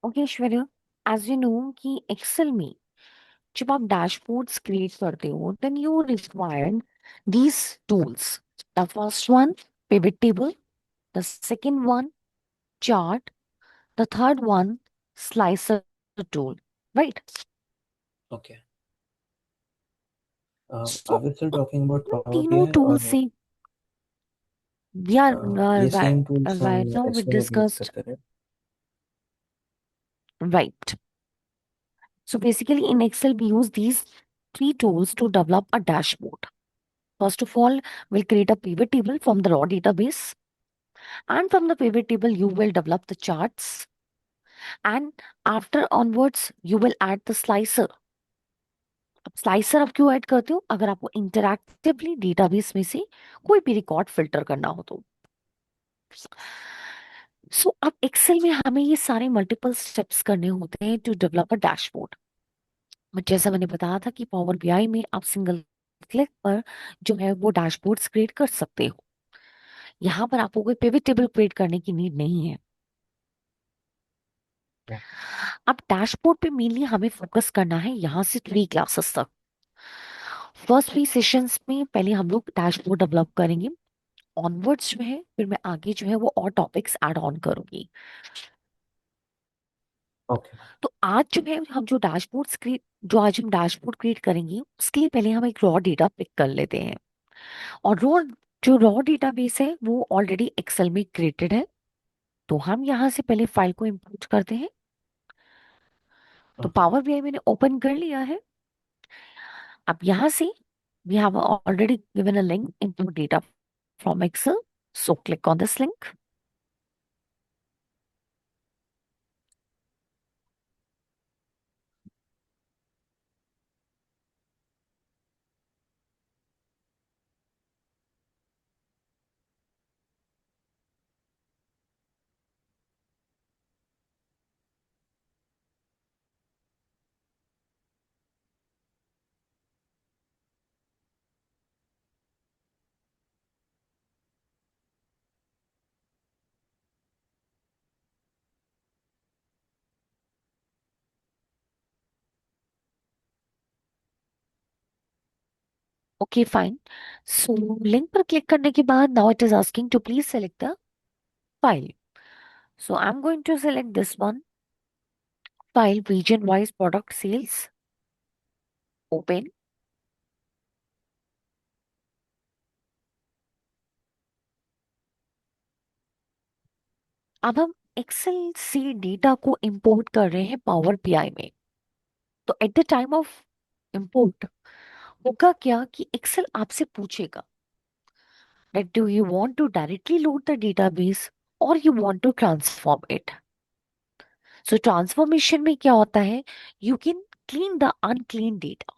Okay Aishwarya, as you know कि Excel में जब आप डैशबोर्ड्स क्रिएट करते हो then you require these tools. The first one, pivot table. The second one, chart. The third one, slicer tool. Right? Okay. Are So, we still talking about in Power तीनों BI tool or से we are ये same right, tools हम right now we Excel में भी use discussed. करते रहे? Right. So basically in Excel we use these three tools to develop a dashboard. First of all, we'll create a pivot table from the raw database. And from the pivot table, you will develop the charts. And after onwards, you will add the slicer. अब slicer आप क्यों add करते हो? अगर आपको इंटरैक्टिवली database में से कोई भी रिकॉर्ड फिल्टर करना हो तो। सो अब एक्सेल में हमें ये सारे मल्टीपल स्टेप्स करने होते हैं टू डेवलप अ डैशबोर्ड। जैसा मैंने बताया था कि पावर बीआई में आप सिंगल क्लिक पर जो है वो डैशबोर्ड्स क्रिएट कर सकते हो। यहाँ पर आपको कोई पिवट टेबल क्रिएट करने की नीड नहीं है। अब डैशबोर्ड पे मेनली हमें फोकस करना है यहाँ से 3 क्लासेस तक। फर्स्ट 3 सेशंस में पहले हम लोग डैशबोर्ड डेवलप करेंगे। ऑनवर्ड्स जो है फिर मैं आगे जो है वो और टॉपिक्स ऐड ऑन करूंगी। ओके। तो आज जो है हम जो आज हम डैशबोर्ड क्रिएट करेंगे उसके लिए पहले हम एक रॉ डेटा पिक कर लेते हैं। और जो रॉ डेटाबेस है वो ऑलरेडी एक्सेल में क्रिएटेड है। तो हम यहाँ से पहले फाइल को इंपोर्ट करते हैं। तो ओके। पावर बीआई मैंने ओपन कर लिया है। अब यहाँ से we have already given a link import data from Excel. So click on this link. Okay, fine. So link पर click करने के बाद now it is asking to please select the file. So I'm going to select this one. File region wise product sales. Open. अब हम Excel से data को import कर रहे हैं पावर बीआई में। तो at the time of import होगा क्या कि एक्सेल आपसे पूछेगा that do you want to directly load the database or you want to transform it. So transformation में क्या होता है? You can clean the unclean data.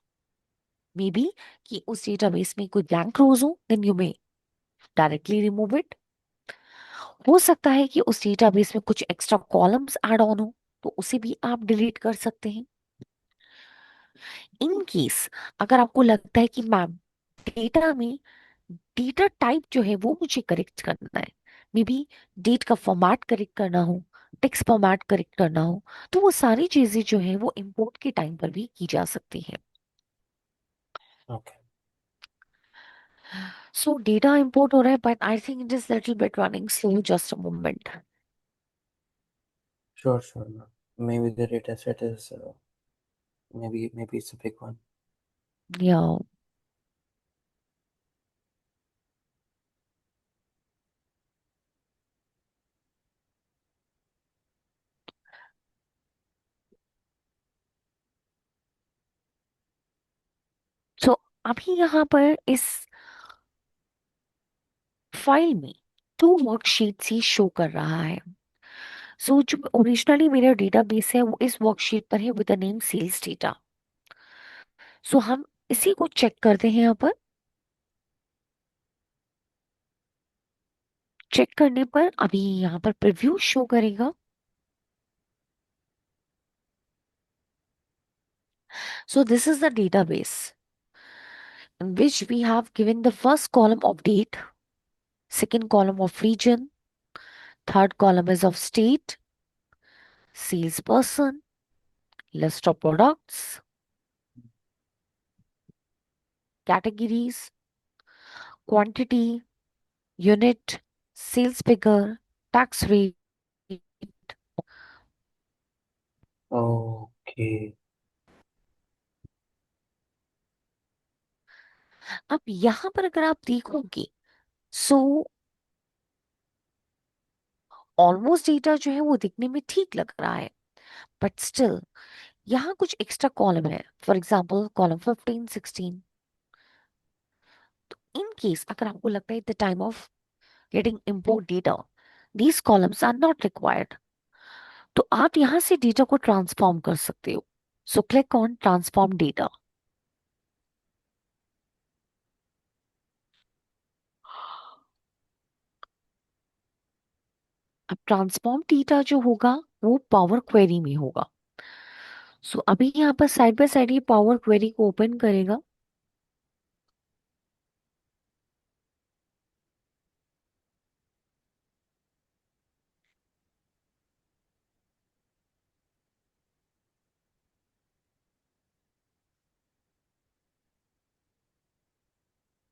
Maybe कि उस डेटाबेस में कोई ब्लैंक रोज हो then you may directly remove it. हो सकता है कि उस डेटाबेस में कुछ एक्स्ट्रा कॉलम्स ऐड ऑन हो तो उसे भी आप डिलीट कर सकते हैं। इन केस अगर आपको लगता है कि मैम डेटा में डेटा टाइप जो है वो मुझे करेक्ट करना है, मे बी डेट का फॉर्मेट करेक्ट करना हो, टेक्स्ट फॉर्मेट करेक्ट करना हो, तो वो सारी चीजें जो है वो इंपोर्ट के टाइम पर भी की जा सकती है। ओके। सो डेटा इंपोर्ट हो रहा है but I think it is little bit running slow, just a moment. Sure, sure. No. Maybe the data set is maybe it's a big one. या सो अभी यहाँ पर इस फाइल में 2 वर्कशीट ही शो कर रहा है। सो जो ओरिजिनली मेरा डेटाबेस है वो इस वर्कशीट पर है with the name sales data. So हम इसी को चेक करते हैं यहाँ पर। चेक करने पर अभी यहाँ पर प्रीव्यू शो करेगा। So this is the database in which we have given the first column of date, second column of region, third column is of state, salesperson, list of products, categories, quantity, unit, sales figure, tax rate. Okay. अब यहां पर अगर आप देखोगे, so almost data जो है वो दिखने में ठीक लग रहा है, बट स्टिल यहाँ कुछ एक्स्ट्रा कॉलम है। For example column 15, 16। तो इन केस अगर आपको लगता है the time of getting import data these columns are not required, तो आप यहाँ से डेटा को ट्रांसफॉर्म कर सकते हो। So click on transform data. अब ट्रांसफॉर्म डेटा जो होगा वो पावर क्वेरी में होगा। सो अभी यहाँ पर साइड बाय साइड ये पावर क्वेरी को ओपन करेगा।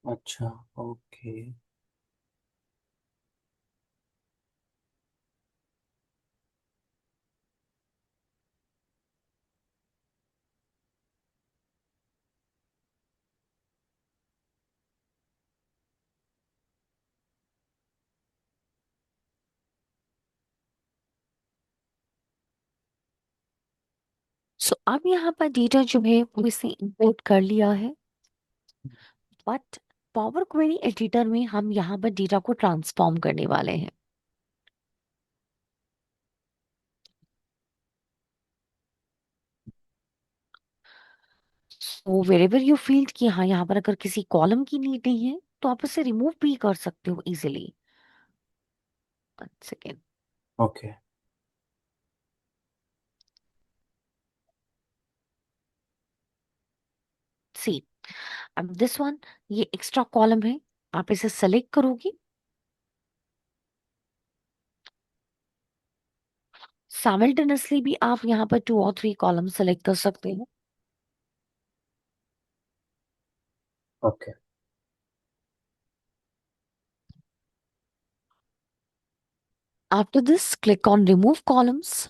अच्छा। ओके। सो अब यहाँ पर डेटा जो है वो इसने इंपोर्ट कर लिया है, बट पावर क्वेरी एडिटर में हम यहाँ पर डेटा को ट्रांसफॉर्म करने वाले हैं। सो वेरेवर यू फील कि हाँ यहाँ पर अगर किसी कॉलम की नीड नहीं है तो आप इसे रिमूव भी कर सकते हो इजिली। One second. ओके। सी, अब दिस वन, ये एक्स्ट्रा कॉलम है, आप इसे सेलेक्ट करोगे। साइमल्टेनियसली भी आप यहाँ पर 2 और 3 कॉलम सेलेक्ट कर सकते हो। Okay. After this click on remove columns.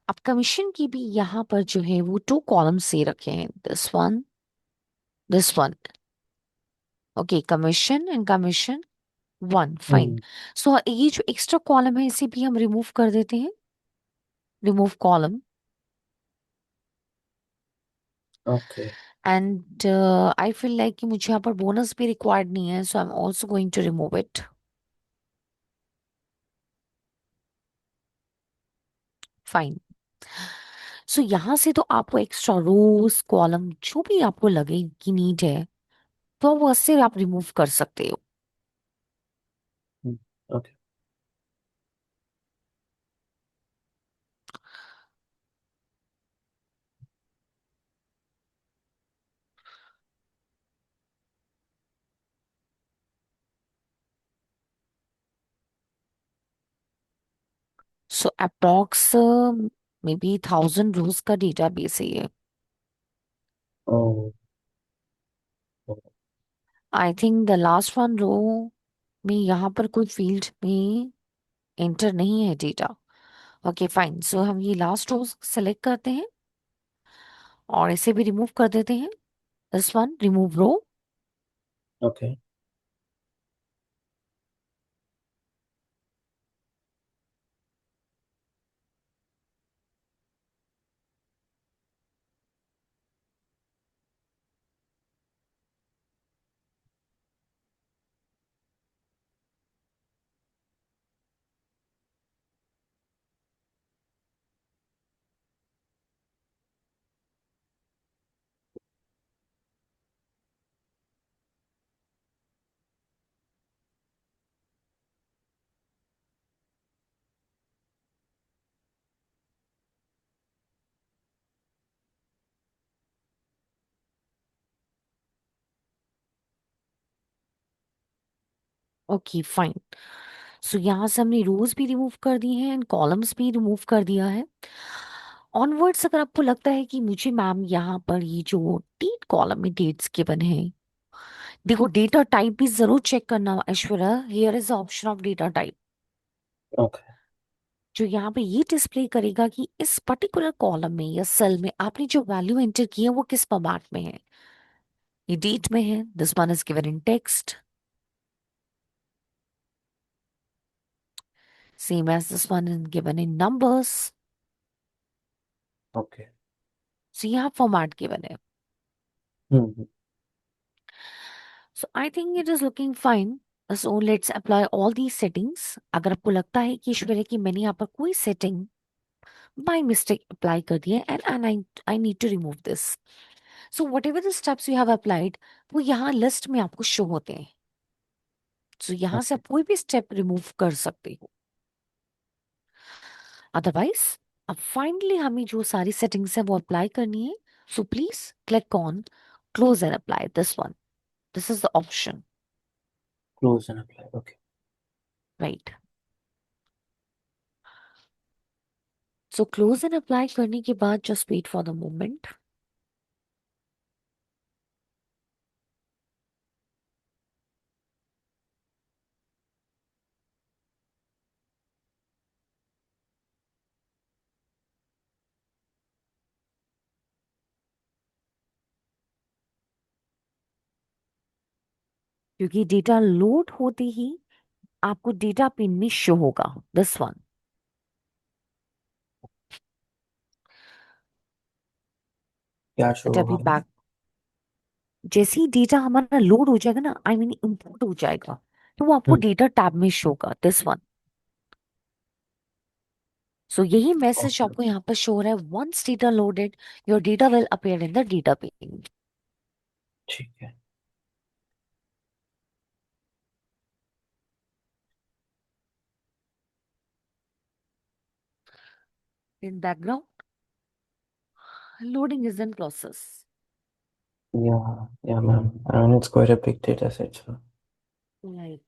अब कमीशन की भी यहाँ पर जो है वो 2 कॉलम्स से रखे हैं, this one. Okay, commission and commission one, fine. Hmm. So ये जो एक्स्ट्रा कॉलम है इसे भी हम रिमूव कर देते हैं। Remove column. Okay. And I feel like कि मुझे यहाँ पर बोनस भी रिक्वायर्ड नहीं है, so I am also going to remove it. Fine. So यहाँ से तो आपको एक्स्ट्रा रोज कॉलम जो भी आपको लगे कि नीड है तो वो उससे आप रिमूव कर सकते हो। Okay. So approx maybe 1000 rows का डेटा बेस है ये। Oh. I think the last one row में यहाँ पर कोई फील्ड में एंटर नहीं है डेटा। ओके फाइन, सो हम ये लास्ट रो सेलेक्ट करते हैं और इसे भी रिमूव कर देते हैं। This one, remove row. Okay. Okay fine. So यहाँ से हमने रोज भी रिमूव कर दी हैं एंड कॉलम्स भी रिमूव कर दिया है। ऑनवर्ड्स अगर आपको लगता है कि मुझे मैम यहाँ पर ये जो डेट कॉलम में डेट्स के बने हैं, देखो डेटा टाइप भी जरूर चेक करना Aishwarya, here is the option of data type, okay. जो यहाँ पे ये डिस्प्ले करेगा कि इस पर्टिकुलर कॉलम में या सेल में आपने जो वैल्यू एंटर की है वो किस फॉर्मेट में है। ये डेट में है, this one is given in text, same as this one is given in numbers. Okay. So यहाँ फॉर्मेट गिवन है। Hmm. So I think it is looking fine. So let's apply all the settings. अगर आपको लगता है कि ईश्वर है कि मैंने यहाँ पर कोई सेटिंग बाय मिस्टेक अप्लाई कर दी है and I need to remove this, so whatever the steps you have applied वो यहाँ लिस्ट में आपको शो होते हैं। सो यहाँ से ओके। आप कोई भी स्टेप रिमूव कर सकते हो। अदरवाइज अब फाइनली हमें जो सारी सेटिंग्स है वो अप्लाई करनी है। So please click on close and apply this one, this is the option, close and apply. Okay. Right. So close and apply करने के बाद just wait for the moment. क्योंकि डेटा लोड होते ही आपको डेटा पिन में शो होगा दिस वन। क्या शो बट अभी होगा मैम? बैक, जैसे ही डेटा हमारा लोड हो जाएगा ना, आई मीन इंपोर्ट हो जाएगा, तो वो आपको हम्म। डेटा टैब में शो होगा दिस वन। सो यही मैसेज ओके। आपको यहाँ पर शो हो रहा है, once data loaded your data will appear in the data pane. ठीक है। In background loading is in process. Yeah, ma'am. I mean, it's quite a big data set, so. Right.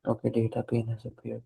Okay, data pane has appeared.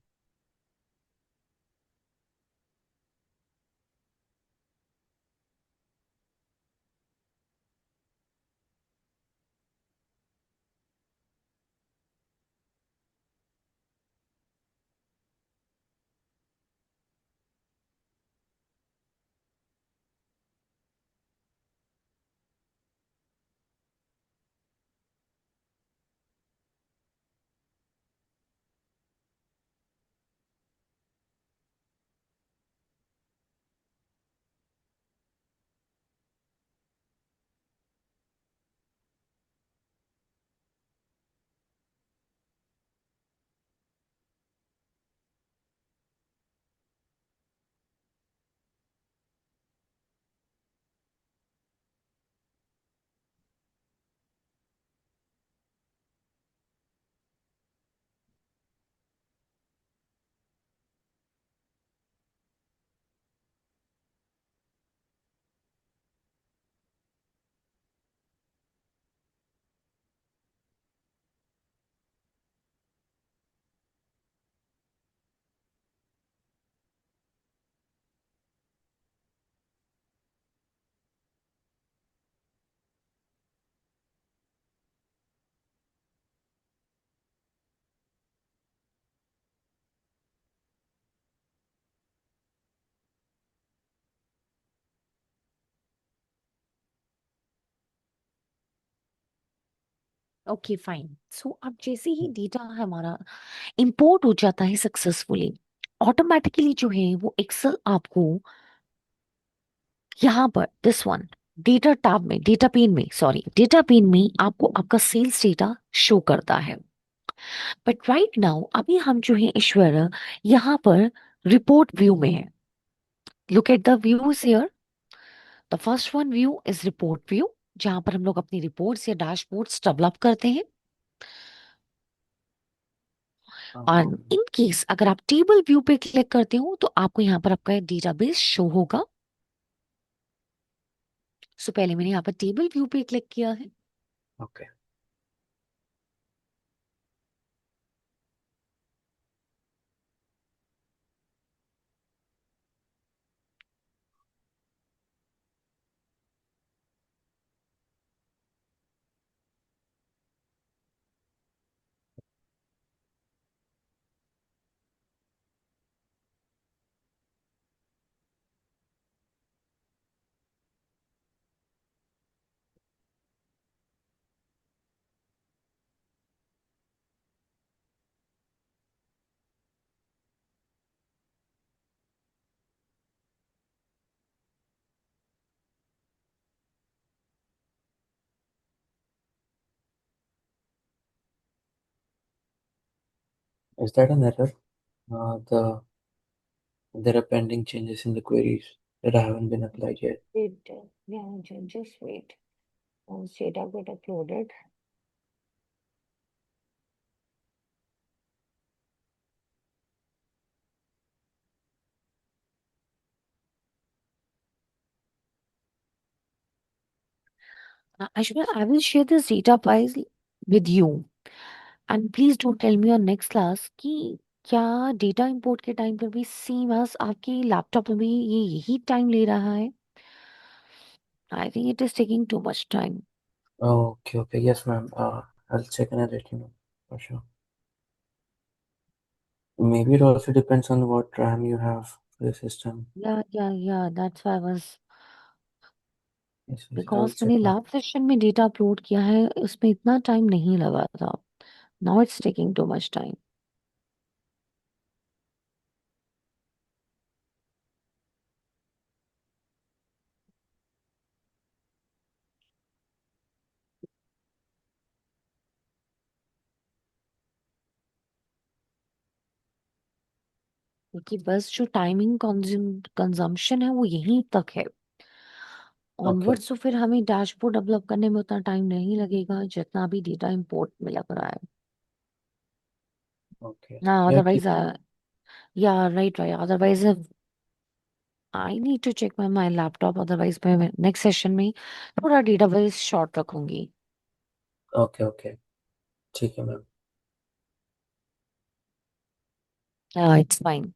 Okay fine. So अब जैसे ही data हमारा import हो जाता है successfully, automatically जो है वो एक्सेल आपको यहाँ पर दिस वन डेटा टैब में, डेटा पेन में, सॉरी डेटा पेन में आपको आपका सेल्स डेटा शो करता है। बट राइट नाउ अभी हम जो है ईश्वर यहाँ पर रिपोर्ट व्यू में है। Look at the views here. The first one view is report view, जहां पर हम लोग अपनी रिपोर्ट्स या डैशबोर्ड्स डेवलप करते हैं। और इन केस अगर आप टेबल व्यू पे क्लिक करते हो तो आपको यहाँ पर आपका डेटाबेस शो होगा। सो पहले मैंने यहाँ पर टेबल व्यू पे क्लिक किया है। Okay. Is that an error? There are pending changes in the queries that haven't been applied yet. Yeah, just wait. Once data get uploaded. Ashwin, I will share this data file with you. And please don't tell me on next class कि क्या data import के time पर भी same as आपके laptop में भी ये यही टाइम ले रहा है? आई think it is taking too much time. Okay, okay. Yes, ma'am. I'll check and I'll let you know for sure. Maybe it also depends on what RAM you have for the system. या that's why I was, Yes, yes. I will because check मैंने now. Last session में data upload किया है उसमें इतना time नहीं लगा था। Now it's taking too much time. क्योंकि बस जो टाइमिंग कंजम्पशन है वो यहीं तक है। Okay, ऑनवर्ड्स तो फिर हमें डैशबोर्ड डेवलप करने में उतना टाइम नहीं लगेगा जितना भी डेटा इंपोर्ट में लग रहा है। okay. ना Yeah, अदरवाइज, या right right, otherwise I need to check my my laptop, otherwise मैं नेक्स्ट सेशन में थोड़ा डेटाबेस शॉर्ट रखूंगी। okay, okay. ठीक है ma'am. It's fine.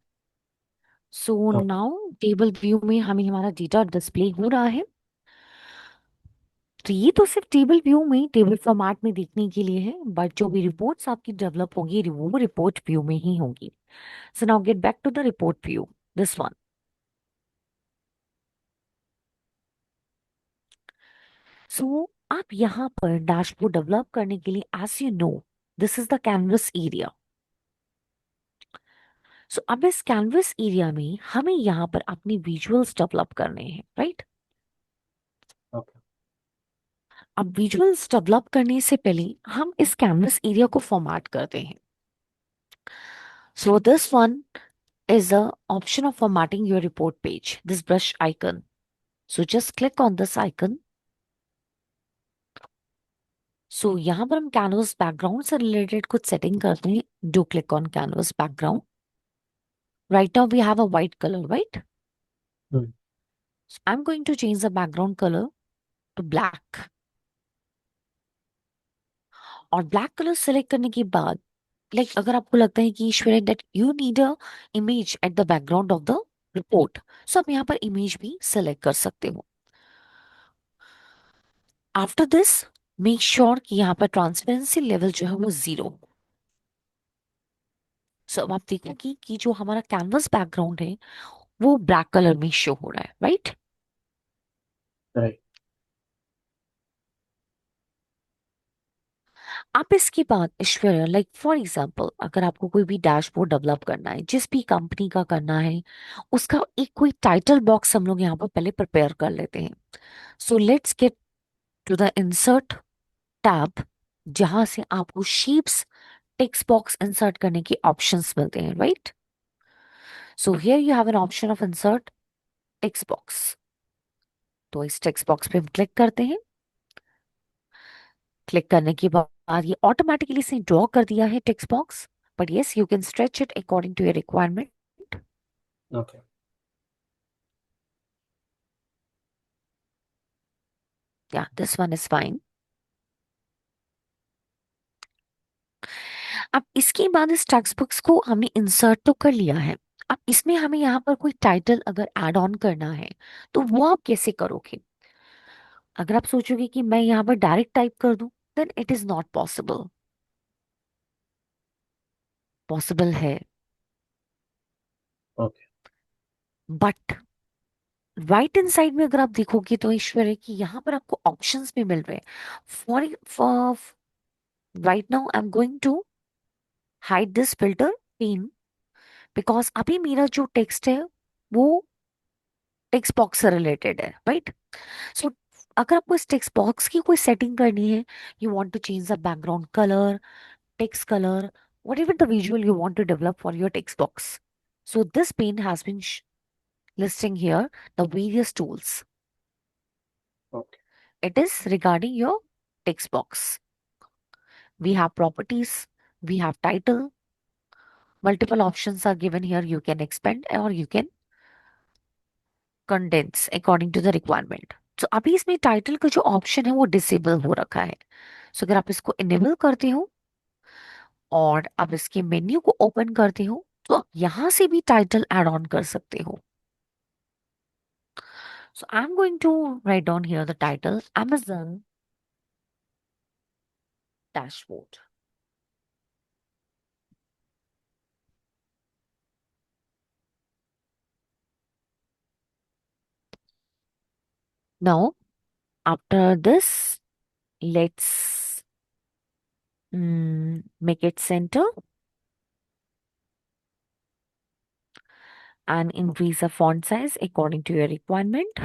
So Okay, now table view में हमें हमारा डेटा डिस्प्ले हो रहा है। तो ये तो सिर्फ टेबल व्यू में टेबल फॉर्मेट में देखने के लिए है, बट जो भी रिपोर्ट्स आपकी डेवलप होगी वो रिपोर्ट व्यू में ही होगी। So now get back to the report view, this one. So आप यहाँ पर डैशबोर्ड डेवलप करने के लिए, as you know, this is the canvas area. So अब इस कैनवस एरिया में हमें यहाँ पर अपनी विजुअल्स डेवलप करने हैं, राइट? okay, अब विजुअल्स डेवलप करने से पहले हम इस कैनवस एरिया को फॉर्मेट करते हैं। So this one is the option of formatting your report page, this brush icon. So just click on this icon. So यहाँ पर हम canvas background से related कुछ setting करते हैं। Do click on canvas background. Right now we have a white color, right? hmm, So I'm going to change the background color to black. और black colour select करने के बाद, अगर आपको लगता है कि ईश्वर that you need a image at the background of the report, so आप यहाँ पर इमेज भी सेलेक्ट कर सकते हो। आफ्टर दिस मेक श्योर कि यहाँ पर ट्रांसपेरेंसी लेवल जो है वो 0। सो अब आप देखो कि जो हमारा कैनवस बैकग्राउंड है वो ब्लैक कलर में शो हो रहा है, राइट? right. आप इसके बाद ईश्वर, फॉर एग्जांपल, अगर आपको कोई भी डैशबोर्ड डेवलप करना है, जिस भी कंपनी का करना है, उसका एक कोई टाइटल बॉक्स हम लोग यहाँ पर पहले प्रिपेयर कर लेते हैं। So let's get to the insert tab, जहां से आपको शीप्स टेक्स्ट बॉक्स इंसर्ट करने के ऑप्शंस मिलते हैं, right? So here you have an option of insert text box. तो इस टेक्स्ट बॉक्स पे हम क्लिक करते हैं। क्लिक करने के बाद ये ऑटोमेटिकली से ड्रॉ कर दिया है text box. but yes, you can stretch it according to your requirement. Okay. Yeah, this one is fine. अब इसके बाद इस टेक्स्ट बुक्स को हमने इंसर्ट तो कर लिया है। अब इसमें हमें यहाँ पर कोई टाइटल अगर ऐड ऑन करना है तो वो आप कैसे करोगे? अगर आप सोचोगे कि मैं यहाँ पर डायरेक्ट टाइप कर दूं, then it is not possible. Possible है, Okay. But right in side में अगर आप देखोगे तो ईश्वर है कि यहाँ पर आपको ऑप्शंस भी मिल रहे हैं। For right now I am going to hide this filter pane, because अभी मेरा जो टेक्स्ट है वो टेक्स्ट बॉक्स से रिलेटेड है, राइट? सो अगर आपको इस टेक्स्ट बॉक्स की कोई सेटिंग करनी है, you want to change the background colour, text color, whatever the visual you want to develop for your text box. So this pane has been listing here the various tools. Okay. It is regarding your text box. We have properties, we have title, multiple options are given here. You can expand or you can condense according to the requirement. So अभी इसमें title का जो option है वो disable हो रखा है। सो अगर आप इसको इनेबल करते हो और आप इसके मेन्यू को ओपन करते हो तो आप यहाँ से भी टाइटल ऐड ऑन कर सकते हो। So I'm going to write down here the title Amazon dashboard. Now, after this, let's make it center and increase the font size according to your requirement.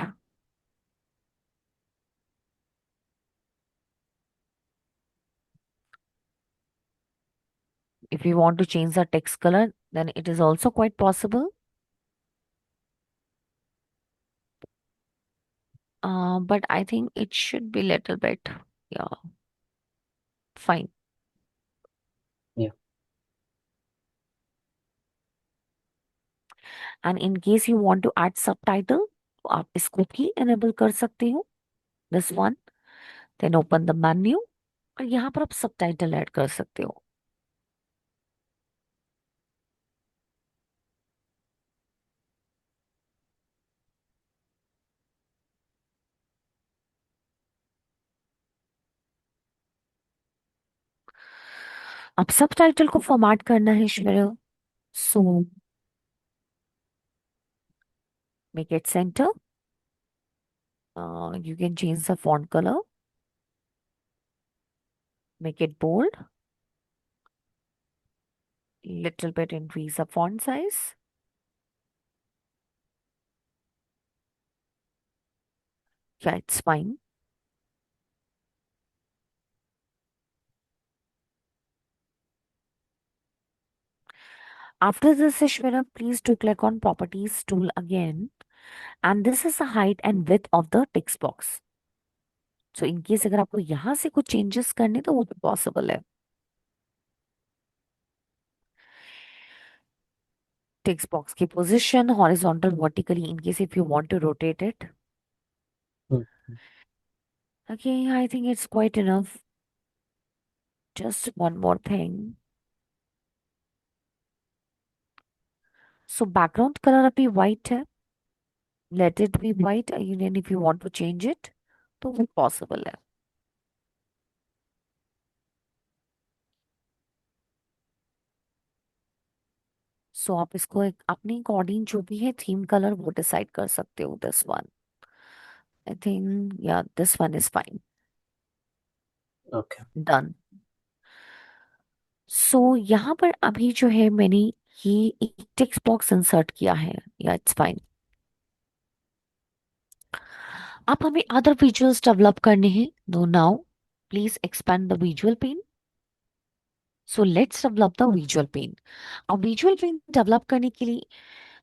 If you want to change the text color, then it is also quite possible. But I think it should be little bit, yeah, fine. Yeah. And in case you want to add subtitle, तो आप इसको भी enable कर सकते हो, this one. Then open the menu और यहाँ पर आप सबटाइटल ऐड कर सकते हो। अब सबटाइटल को फॉर्मेट करना है Shweta, so make it centre, you can change the font color, make it bold, little bit increase the font size. Yeah, it's fine. After this, Ishwara, please do click on properties tool again, and this is the height and width of the text box. So in case अगर आपको यहाँ से कुछ changes करने तो वो भी possible है। Text box की position horizontal vertically in case if you want to rotate it. Hmm. Okay, I think it's quite enough. Just one more thing. So background color अभी white है, let it be white, and if you want to change it तो वो possible है। सो आप इसको एक अपने according जो भी है थीम कलर वो डिसाइड कर सकते हो। दिस वन आई थिंक या this one is fine, Okay. Done. So यहाँ पर अभी जो है मैंने ये एक टेक्स्ट बॉक्स इंसर्ट किया है, या इट्स फाइन। अब हमें अदर विजुअल्स डेवलप करने हैं, no now please expand the visual pane. So let's develop the visual pane. अब विजुअल पेन डेवलप करने के लिए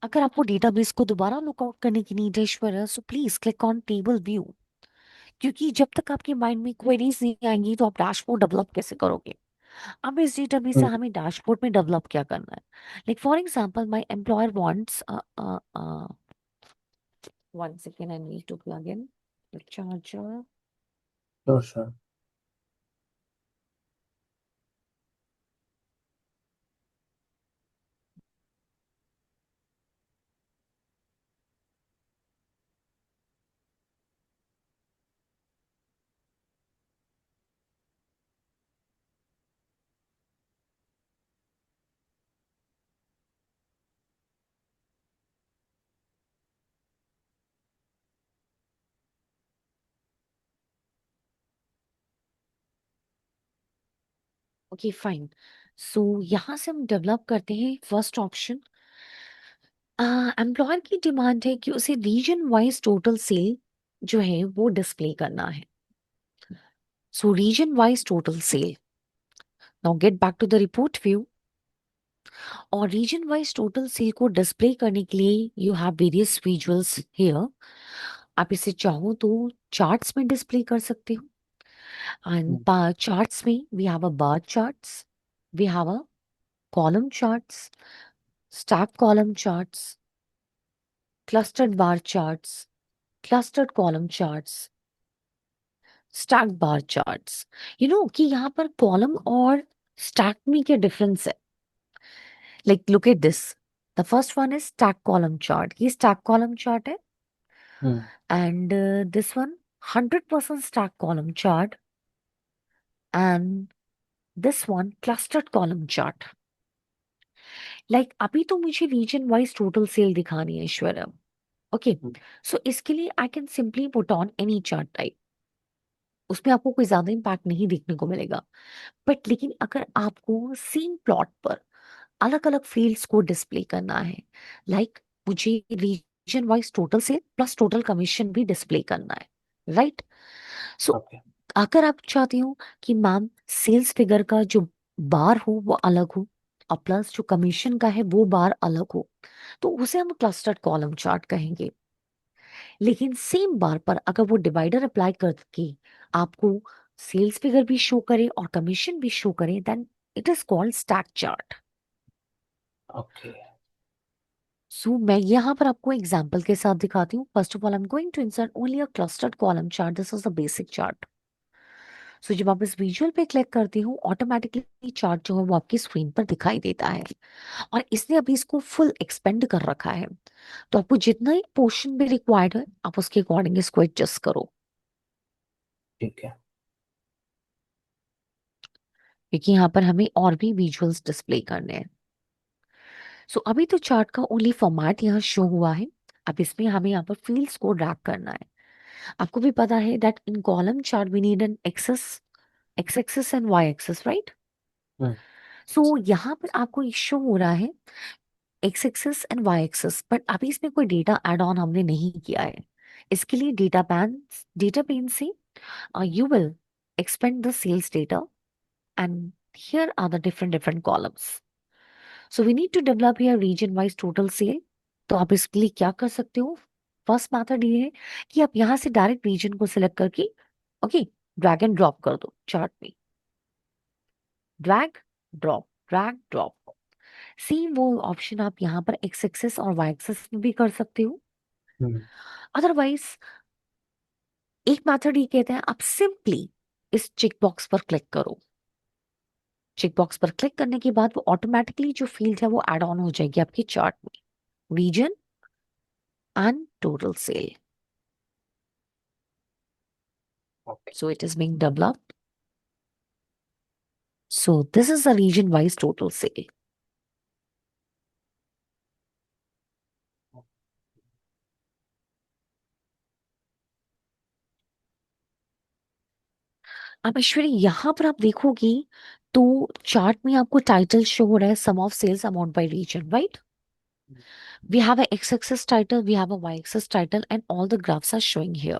अगर आपको डेटाबेस को दोबारा लुकआउट करने की नीड है ईश्वर, so please click on table view, क्योंकि जब तक आपके माइंड में क्वेरीज नहीं आएंगी तो आप डैशबोर्ड डेवलप कैसे करोगे? अब इस डेटाबेस से हम्म, हमें डैशबोर्ड में डेवलप क्या करना है? Like for example my employer wants 1 second, I need to plug in the charger. Sure sure. Okay fine. So यहाँ से हम डेवलप करते हैं फर्स्ट ऑप्शन। एम्प्लॉयर की डिमांड है कि उसे रीजन वाइज टोटल सेल जो है वो डिस्प्ले करना है। So region wise total sale. Now get back to the report view. और रीजन वाइज टोटल सेल को डिस्प्ले करने के लिए you have various visuals here. आप इसे चाहो तो चार्ट्स में डिस्प्ले कर सकते हो। एंड हम्म, चार्ट्स में we have a bar charts, we have a column charts, stacked column charts, clustered bar charts, clustered column charts, stacked bar charts। कि यहाँ पर कॉलम और स्टैक में क्या डिफरेंस है? Like look at this. The first one is stack column chart, ये stack column chart है। Hmm, and this one 100% stack column chart. And this one clustered column chart. Like अभी तो मुझे reason wise total cell दिखानी है ईश्वरम। Okay. हम्म, सो इसके लिए I can simply put on any chart type. उसमें आपको कोई ज्यादा इम्पैक्ट नहीं देखने को मिलेगा। बट लेकिन अगर आपको सेम प्लॉट पर अलग अलग फील्ड्स को डिस्प्ले करना है, लाइक मुझे reason wise total cell plus total commission भी डिस्प्ले करना है, राइट? सो ओके, अगर आप चाहते हो कि मैम सेल्स फिगर का जो बार हो वो अलग हो और प्लस जो कमीशन का है वो बार अलग हो, तो उसे हम क्लस्टर्ड कॉलम चार्ट कहेंगे। लेकिन सेम बार पर अगर वो डिवाइडर अप्लाई करके आपको सेल्स फिगर भी शो करे और कमीशन भी शो करे, then it is called stack chart. Okay, so मैं यहाँ पर आपको एग्जांपल के साथ दिखाती हूँ। First of all I am going to insert only a clustered column chart, this is the basic chart. So जब आप इस विजुअल पे क्लिक करती हूँ ऑटोमेटिकली चार्ट जो है वो आपकी स्क्रीन पर दिखाई देता है। और इसने अभी इसको फुल एक्सपेंड कर रखा है। तो आपको जितना ही पोर्शन भी रिक्वायर्ड है आप उसके अकॉर्डिंग इसको एडजस्ट करो, ठीक है। क्योंकि यहाँ पर हमें और भी विजुअल्स डिस्प्ले करने हैं। सो अभी तो चार्ट का ओनली फॉर्मेट यहाँ शो हुआ है। अब इसमें हमें यहाँ पर फील्ड्स को ड्रैग करना है। आपको भी पता है that in column chart we need an X axis and Y axis, right? Hmm, so यहाँ पर आपको शो हो रहा है X axis and Y axis, but अभी इसमें कोई डेटा एड ऑन हमने नहीं किया है। इसके लिए डेटा पेन से you will expand the sales data, and here are the different columns. So we need to develop here region wise total sale। तो आप इसके लिए क्या कर सकते हो? फर्स्ट मेथड ये है कि आप यहां से डायरेक्ट रीजन को सिलेक्ट करके ओके ड्रैग एंड ड्रॉप कर दो चार्ट में। Drag drop, drag drop. Same वो ऑप्शन आप यहाँ पर एक्स एक्सेस और वाई एक्सेस में भी कर सकते हो। हम्म, अदरवाइज एक मेथड ये कहते हैं आप सिंपली इस चेक बॉक्स पर क्लिक करो। चेक बॉक्स पर क्लिक करने के बाद वो ऑटोमेटिकली जो फील्ड है वो ऐड ऑन हो जाएगी आपके चार्ट में, region and total sale. Okay. So it is being developed. So this is the region wise total sale. अब ऐश्वर्या यहाँ पर आप देखोगी तो चार्ट में आपको टाइटल शो हो रहा है sum of sales amount by region, right? We have a X axis title, we have a Y axis title and all the graphs are showing here.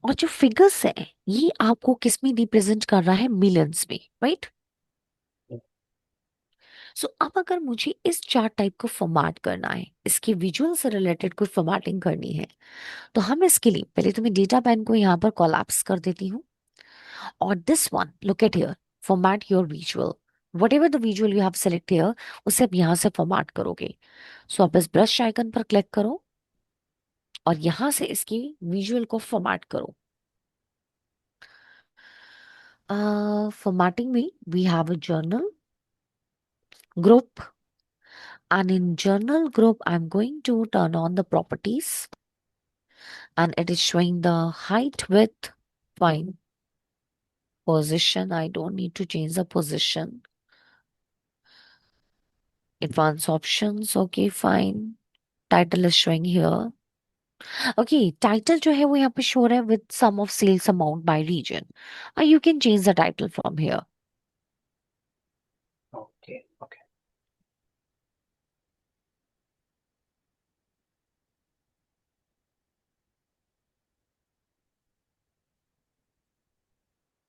और जो फिगर्स है ये आपको किस में रिप्रेजेंट कर रहा है? मिलियंस में, राइट? सो अब अगर मुझे इस चार्ट टाइप को फॉर्मेट करना है, इसके विजुअल से रिलेटेड कोई फॉर्मेटिंग करनी है, तो हम इसके लिए पहले तो मैं डेटा पैन को यहाँ पर कोलैप्स कर देती हूँ। और this one look at here, format your visual, what ever the visual you have select here, उसे आप यहाँ से फॉर्मेट करोगे। सो आप इस ब्रश आइकन पर क्लिक करो और यहाँ से इसकी विजुअल को फॉर्मेट करो। Formatting me, we have a journal group, and in journal group, I'm going to turn on the properties, and it is showing the height, width, fine. Position, I don't need to change the position. Advanced options, okay, fine. Title is showing here. Okay, title जो है वो यहाँ पे show रहा है with sum of sales amount by region. You can change the title from here.